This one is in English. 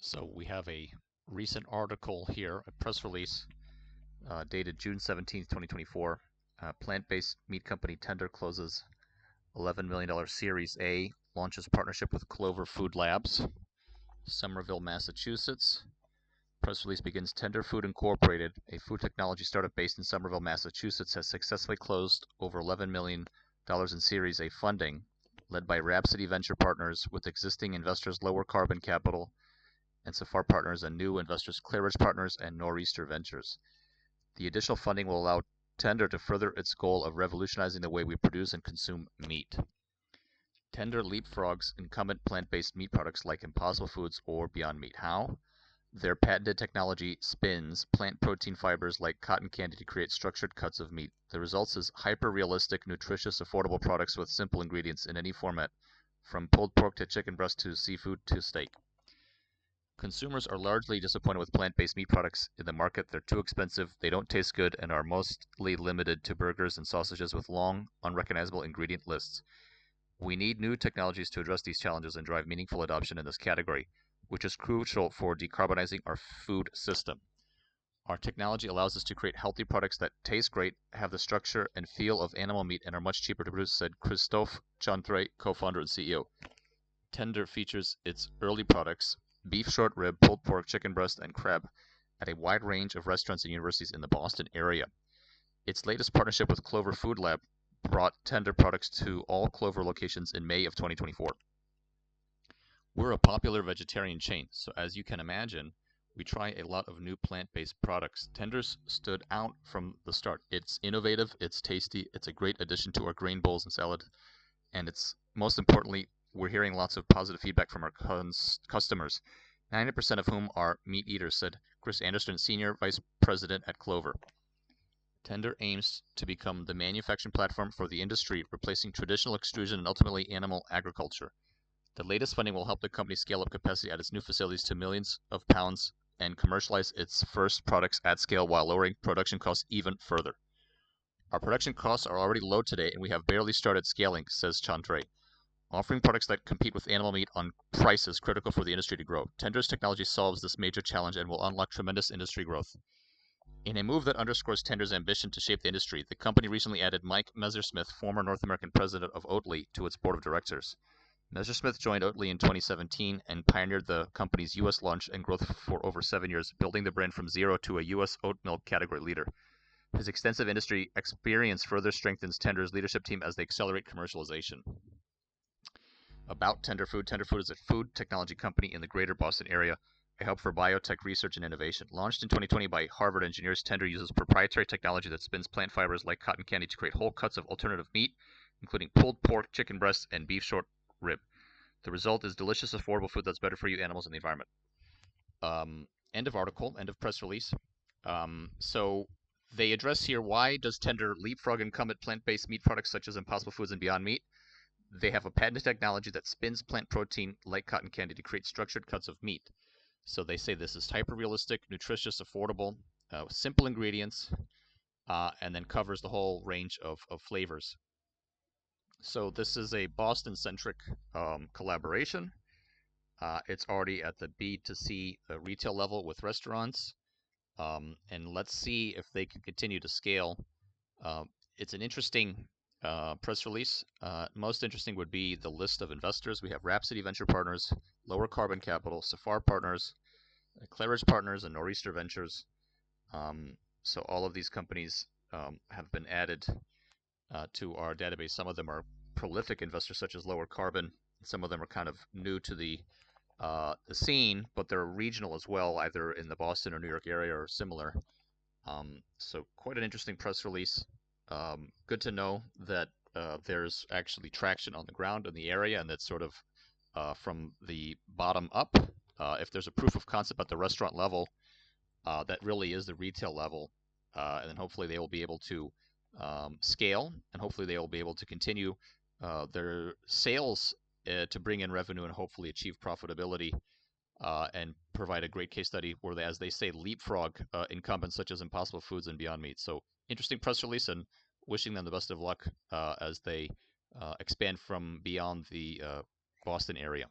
So we have a recent article here, a press release dated June 17th, 2024. Plant-based meat company Tender closes $11 million Series A, launches partnership with Clover Food Labs, Somerville, Massachusetts. Press release begins. Tender Food Incorporated, a food technology startup based in Somerville, Massachusetts, has successfully closed over $11 million in Series A funding, led by Rhapsody Venture Partners, with existing investors Lowercarbon Capital and Safar Partners, and new investors Claridge Partners and Nor'easter Ventures. The additional funding will allow Tender to further its goal of revolutionizing the way we produce and consume meat. Tender leapfrogs incumbent plant-based meat products like Impossible Foods or Beyond Meat. How? Their patented technology spins plant protein fibers like cotton candy to create structured cuts of meat. The result is hyper-realistic, nutritious, affordable products with simple ingredients in any format, from pulled pork to chicken breast to seafood to steak. Consumers are largely disappointed with plant-based meat products in the market. They're too expensive, they don't taste good, and are mostly limited to burgers and sausages with long, unrecognizable ingredient lists. We need new technologies to address these challenges and drive meaningful adoption in this category, which is crucial for decarbonizing our food system. Our technology allows us to create healthy products that taste great, have the structure and feel of animal meat, and are much cheaper to produce, said Christophe Chantre, co-founder and CEO. Tender features its early products, beef short rib, pulled pork, chicken breast, and crab, at a wide range of restaurants and universities in the Boston area. Its latest partnership with Clover Food Lab brought Tender products to all Clover locations in May of 2024. We're a popular vegetarian chain, so as you can imagine, we try a lot of new plant-based products. Tenders stood out from the start. It's innovative, it's tasty, it's a great addition to our grain bowls and salad, and it's, most importantly, we're hearing lots of positive feedback from our customers, 90% of whom are meat eaters, said Chris Anderson, Senior Vice President at Clover. Tender aims to become the manufacturing platform for the industry, replacing traditional extrusion and ultimately animal agriculture. The latest funding will help the company scale up capacity at its new facilities to millions of pounds and commercialize its first products at scale while lowering production costs even further. Our production costs are already low today, and we have barely started scaling, says Chantre. Offering products that compete with animal meat on price is critical for the industry to grow. Tender's technology solves this major challenge and will unlock tremendous industry growth. In a move that underscores Tender's ambition to shape the industry, the company recently added Mike Messersmith, former North American president of Oatly, to its board of directors. Messersmith joined Oatly in 2017 and pioneered the company's U.S. launch and growth for over 7 years, building the brand from zero to a U.S. oat milk category leader. His extensive industry experience further strengthens Tender's leadership team as they accelerate commercialization. About Tender Food. Tender Food is a food technology company in the greater Boston area, a hub for biotech research and innovation. Launched in 2020 by Harvard engineers, Tender uses proprietary technology that spins plant fibers like cotton candy to create whole cuts of alternative meat, including pulled pork, chicken breast, and beef short rib. The result is delicious, affordable food that's better for you, animals, and the environment. End of article, end of press release. So they address here, why does Tender leapfrog incumbent plant-based meat products such as Impossible Foods and Beyond Meat? They have a patented technology that spins plant protein like cotton candy to create structured cuts of meat. So they say this is hyper-realistic, nutritious, affordable, simple ingredients, and then covers the whole range of flavors. So this is a Boston-centric collaboration. It's already at the B2C retail level with restaurants. And let's see if they can continue to scale. It's an interesting press release. Most interesting would be the list of investors. We have Rhapsody Venture Partners, Lowercarbon Capital, Safar Partners, Claridge Partners, and Nor'easter Ventures. So all of these companies have been added to our database. Some of them are prolific investors, such as Lowercarbon. Some of them are kind of new to the scene, but they're regional as well, either in the Boston or New York area or similar. So quite an interesting press release. Good to know that there's actually traction on the ground in the area, and that's sort of from the bottom up. If there's a proof of concept at the restaurant level, that really is the retail level, and then hopefully they will be able to scale, and hopefully they will be able to continue their sales to bring in revenue and hopefully achieve profitability and provide a great case study where they, as they say, leapfrog incumbents such as Impossible Foods and Beyond Meat. So interesting press release, and wishing them the best of luck as they expand from beyond the Boston area.